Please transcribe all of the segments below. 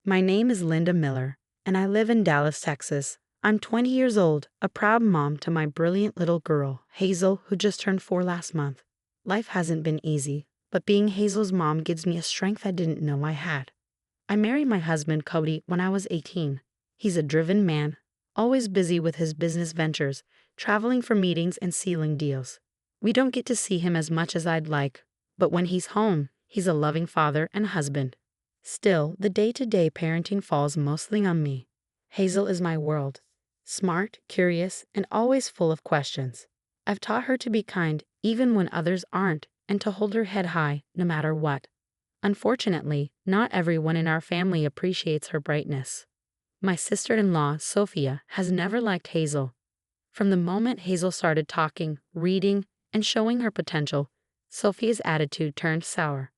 My name is Linda Miller, and I live in Dallas, Texas. I'm 20 years old, a proud mom to my brilliant little girl, Hazel, who just turned 4 last month. Life hasn't been easy, but being Hazel's mom gives me a strength I didn't know I had. I married my husband, Kody, when I was 18. He's a driven man, always busy with his business ventures, traveling for meetings and sealing deals. We don't get to see him as much as I'd like, but when he's home, he's a loving father and husband. Still, the day-to-day parenting falls mostly on me. Hazel is my world. Smart, curious, and always full of questions. I've taught her to be kind even when others aren't, and to hold her head high no matter what. Unfortunately, not everyone in our family appreciates her brightness. My sister-in-law, Sophia, has never liked Hazel. From the moment Hazel started talking, reading, and showing her potential, Sophia's attitude turned sour.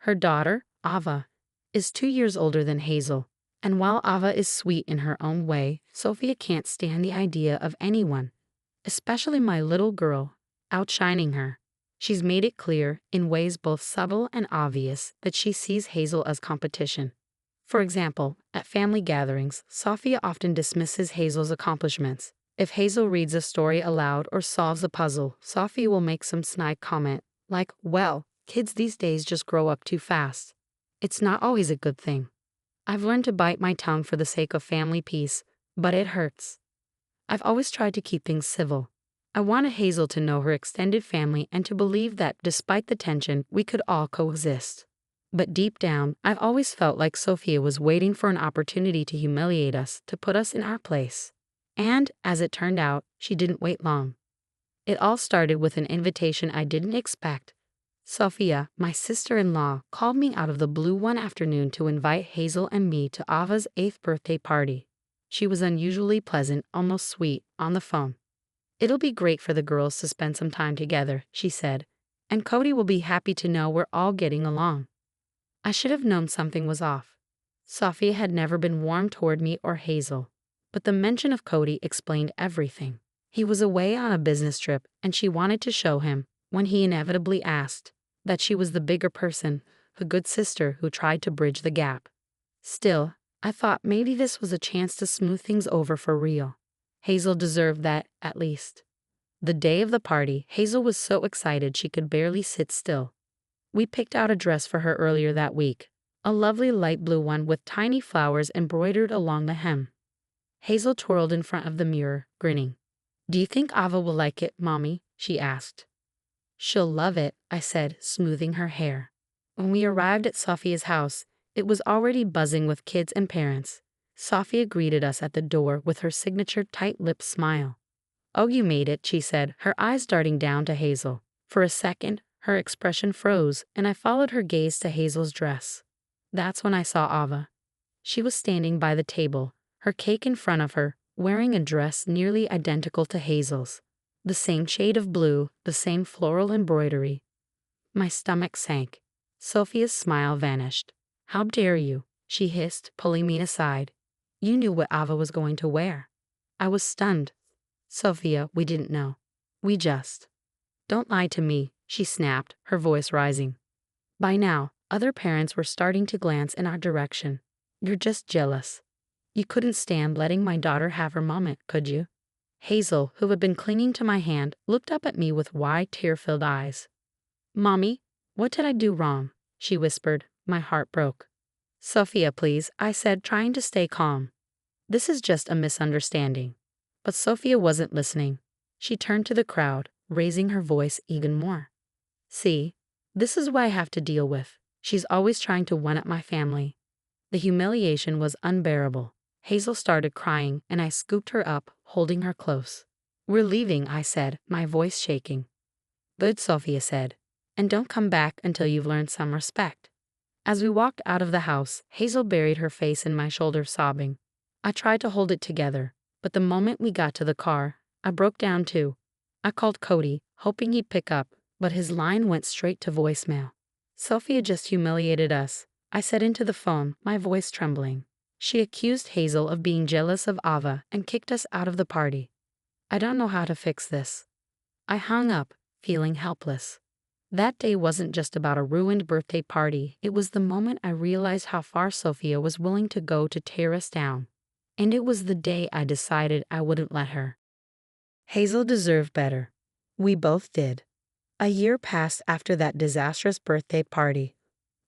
Her daughter, Ava, is 2 years older than Hazel, and while Ava is sweet in her own way, Sophia can't stand the idea of anyone, especially my little girl, outshining her. She's made it clear, in ways both subtle and obvious, that she sees Hazel as competition. For example, at family gatherings, Sophia often dismisses Hazel's accomplishments. If Hazel reads a story aloud or solves a puzzle, Sophia will make some snide comment, like, "Well, kids these days just grow up too fast." It's not always a good thing. I've learned to bite my tongue for the sake of family peace, but it hurts. I've always tried to keep things civil. I wanted Hazel to know her extended family and to believe that, despite the tension, we could all coexist. But deep down, I've always felt like Sophia was waiting for an opportunity to humiliate us, to put us in our place. And, as it turned out, she didn't wait long. It all started with an invitation I didn't expect. Sophia, my sister-in-law, called me out of the blue one afternoon to invite Hazel and me to Ava's 8th birthday party. She was unusually pleasant, almost sweet, on the phone. "It'll be great for the girls to spend some time together," she said, "and Kody will be happy to know we're all getting along." I should have known something was off. Sophia had never been warm toward me or Hazel, but the mention of Kody explained everything. He was away on a business trip, and she wanted to show him, when he inevitably asked, that she was the bigger person, a good sister who tried to bridge the gap. Still, I thought maybe this was a chance to smooth things over for real. Hazel deserved that, at least. The day of the party, Hazel was so excited she could barely sit still. We picked out a dress for her earlier that week, a lovely light blue one with tiny flowers embroidered along the hem. Hazel twirled in front of the mirror, grinning. "Do you think Ava will like it, Mommy?" she asked. "She'll love it," I said, smoothing her hair. When we arrived at Sophia's house, it was already buzzing with kids and parents. Sophia greeted us at the door with her signature tight-lipped smile. "Oh, you made it," she said, her eyes darting down to Hazel. For a second, her expression froze, and I followed her gaze to Hazel's dress. That's when I saw Ava. She was standing by the table, her cake in front of her, wearing a dress nearly identical to Hazel's. The same shade of blue, the same floral embroidery. My stomach sank. Sophia's smile vanished. "How dare you?" she hissed, pulling me aside. "You knew what Ava was going to wear." I was stunned. "Sophia, we didn't know. We just—" "Don't lie to me," she snapped, her voice rising. By now, other parents were starting to glance in our direction. "You're just jealous. You couldn't stand letting my daughter have her moment, could you?" Hazel, who had been clinging to my hand, looked up at me with wide, tear-filled eyes. "Mommy, what did I do wrong?" she whispered. My heart broke. "Sophia, please," I said, trying to stay calm. "This is just a misunderstanding." But Sophia wasn't listening. She turned to the crowd, raising her voice even more. "See, this is what I have to deal with. She's always trying to one-up my family." The humiliation was unbearable. Hazel started crying, and I scooped her up, holding her close. "We're leaving," I said, my voice shaking. "Good," Sophia said. "And don't come back until you've learned some respect." As we walked out of the house, Hazel buried her face in my shoulder, sobbing. I tried to hold it together, but the moment we got to the car, I broke down too. I called Kody, hoping he'd pick up, but his line went straight to voicemail. "Sophia just humiliated us," I said into the phone, my voice trembling. "She accused Hazel of being jealous of Ava and kicked us out of the party. I don't know how to fix this." I hung up, feeling helpless. That day wasn't just about a ruined birthday party, it was the moment I realized how far Sophia was willing to go to tear us down. And it was the day I decided I wouldn't let her. Hazel deserved better. We both did. A year passed after that disastrous birthday party,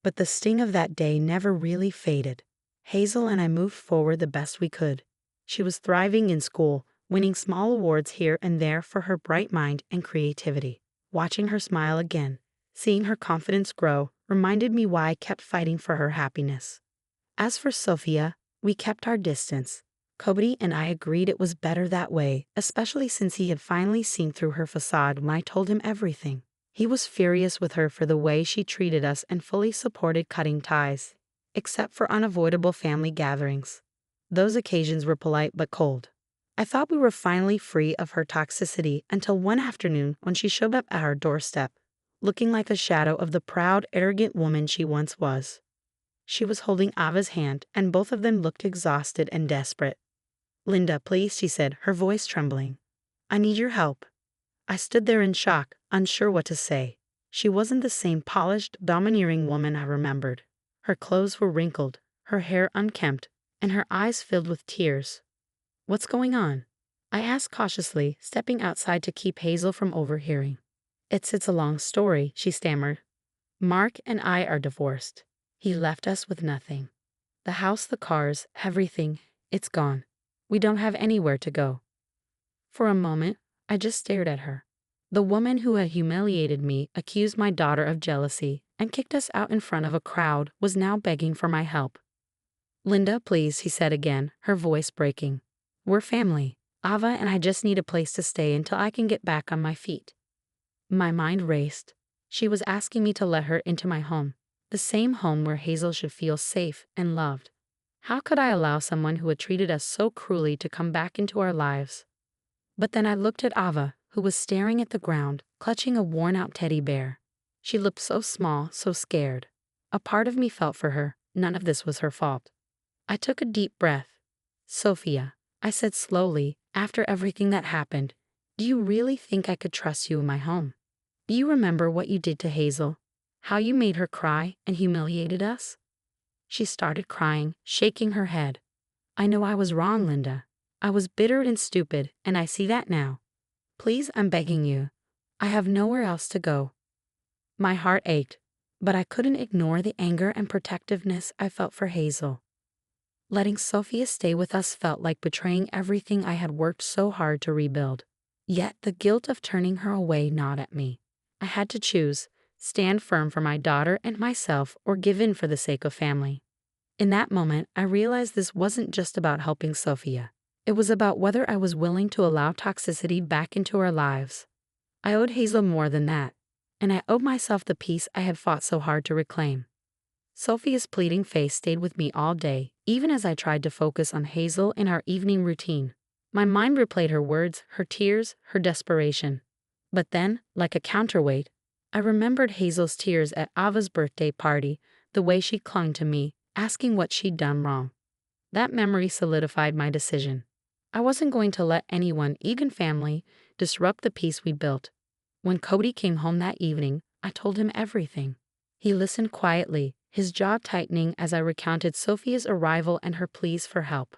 but the sting of that day never really faded. Hazel and I moved forward the best we could. She was thriving in school, winning small awards here and there for her bright mind and creativity. Watching her smile again, seeing her confidence grow, reminded me why I kept fighting for her happiness. As for Sophia, we kept our distance. Kody and I agreed it was better that way, especially since he had finally seen through her facade when I told him everything. He was furious with her for the way she treated us and fully supported cutting ties, except for unavoidable family gatherings. Those occasions were polite but cold. I thought we were finally free of her toxicity until one afternoon when she showed up at our doorstep, looking like a shadow of the proud, arrogant woman she once was. She was holding Ava's hand, and both of them looked exhausted and desperate. "Linda, please," she said, her voice trembling. "I need your help." I stood there in shock, unsure what to say. She wasn't the same polished, domineering woman I remembered. Her clothes were wrinkled, her hair unkempt, and her eyes filled with tears. "What's going on?" I asked cautiously, stepping outside to keep Hazel from overhearing. It's a long story," she stammered. "Mark and I are divorced. He left us with nothing. The house, the cars, everything, it's gone. We don't have anywhere to go." For a moment, I just stared at her. The woman who had humiliated me, accused my daughter of jealousy, and kicked us out in front of a crowd was now begging for my help. "Linda, please," he said again, her voice breaking. "We're family. Ava and I just need a place to stay until I can get back on my feet." My mind raced. She was asking me to let her into my home, the same home where Hazel should feel safe and loved. How could I allow someone who had treated us so cruelly to come back into our lives? But then I looked at Ava, who was staring at the ground, clutching a worn-out teddy bear. She looked so small, so scared. A part of me felt for her. None of this was her fault. I took a deep breath. "Sophia," I said slowly, "after everything that happened, do you really think I could trust you in my home? Do you remember what you did to Hazel? How you made her cry and humiliated us?" She started crying, shaking her head. "I know I was wrong, Linda. I was bitter and stupid, and I see that now. Please, I'm begging you. I have nowhere else to go." My heart ached, but I couldn't ignore the anger and protectiveness I felt for Hazel. Letting Sophia stay with us felt like betraying everything I had worked so hard to rebuild. Yet the guilt of turning her away gnawed at me. I had to choose, stand firm for my daughter and myself, or give in for the sake of family. In that moment, I realized this wasn't just about helping Sophia. It was about whether I was willing to allow toxicity back into our lives. I owed Hazel more than that, and I owed myself the peace I had fought so hard to reclaim. Sophia's pleading face stayed with me all day, even as I tried to focus on Hazel and our evening routine. My mind replayed her words, her tears, her desperation. But then, like a counterweight, I remembered Hazel's tears at Ava's birthday party, the way she clung to me, asking what she'd done wrong. That memory solidified my decision. I wasn't going to let anyone, even family, disrupt the peace we built. When Kody came home that evening, I told him everything. He listened quietly, his jaw tightening as I recounted Sophia's arrival and her pleas for help.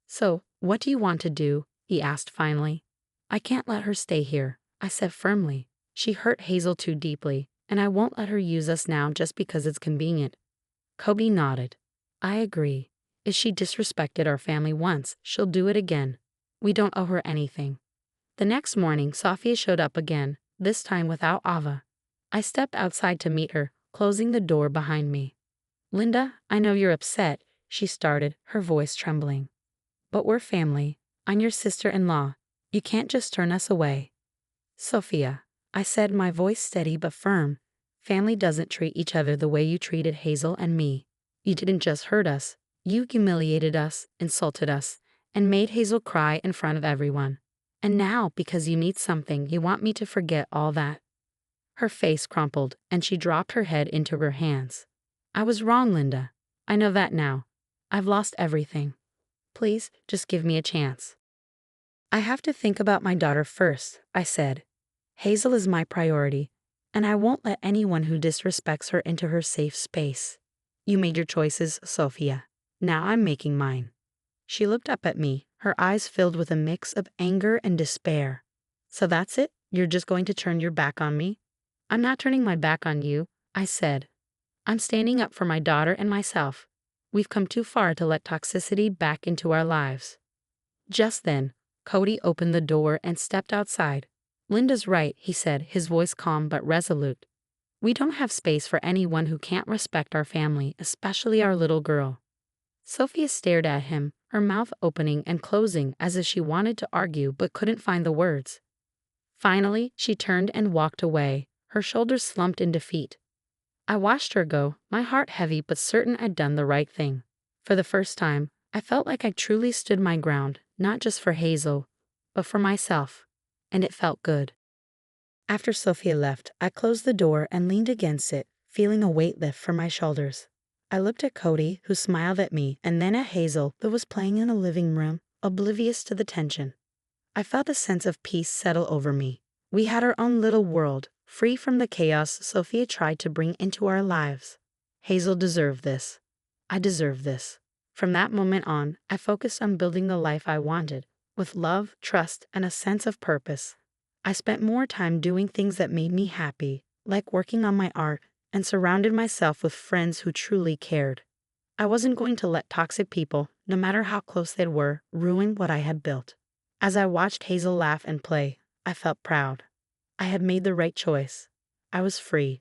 "So, what do you want to do?" he asked finally. "I can't let her stay here," I said firmly. "She hurt Hazel too deeply, and I won't let her use us now just because it's convenient." Kody nodded. "I agree. If she disrespected our family once, she'll do it again. We don't owe her anything." The next morning, Sophia showed up again, this time without Ava. I stepped outside to meet her, closing the door behind me. "Linda, I know you're upset," she started, her voice trembling. "But we're family. I'm your sister-in-law. You can't just turn us away." "Sophia," I said, my voice steady but firm, "family doesn't treat each other the way you treated Hazel and me. You didn't just hurt us. You humiliated us, insulted us, and made Hazel cry in front of everyone. And now, because you need something, you want me to forget all that." Her face crumpled, and she dropped her head into her hands. "I was wrong, Linda. I know that now. I've lost everything. Please, just give me a chance." "I have to think about my daughter first," I said. "Hazel is my priority, And I won't let anyone who disrespects her into her safe space. You made your choices, Sophia. Now I'm making mine. She looked up at me, her eyes filled with a mix of anger and despair. So that's it? You're just going to turn your back on me? I'm not turning my back on you, I said. I'm standing up for my daughter and myself. We've come too far to let toxicity back into our lives. Just then, Kody opened the door and stepped outside. Linda's right, he said, his voice calm but resolute. We don't have space for anyone who can't respect our family, especially our little girl. Sophia stared at him, her mouth opening and closing as if she wanted to argue but couldn't find the words. Finally, she turned and walked away, her shoulders slumped in defeat. I watched her go, my heart heavy but certain I'd done the right thing. For the first time, I felt like I truly stood my ground, not just for Hazel, but for myself. And it felt good. After Sophia left, I closed the door and leaned against it, feeling a weight lift from my shoulders. I looked at Kody, who smiled at me, and then at Hazel, that was playing in the living room, oblivious to the tension. I felt a sense of peace settle over me. We had our own little world, free from the chaos Sophia tried to bring into our lives. Hazel deserved this. I deserved this. From that moment on, I focused on building the life I wanted, with love, trust, and a sense of purpose. I spent more time doing things that made me happy, like working on my art, and surrounded myself with friends who truly cared. I wasn't going to let toxic people, no matter how close they were, ruin what I had built. As I watched Hazel laugh and play, I felt proud. I had made the right choice. I was free.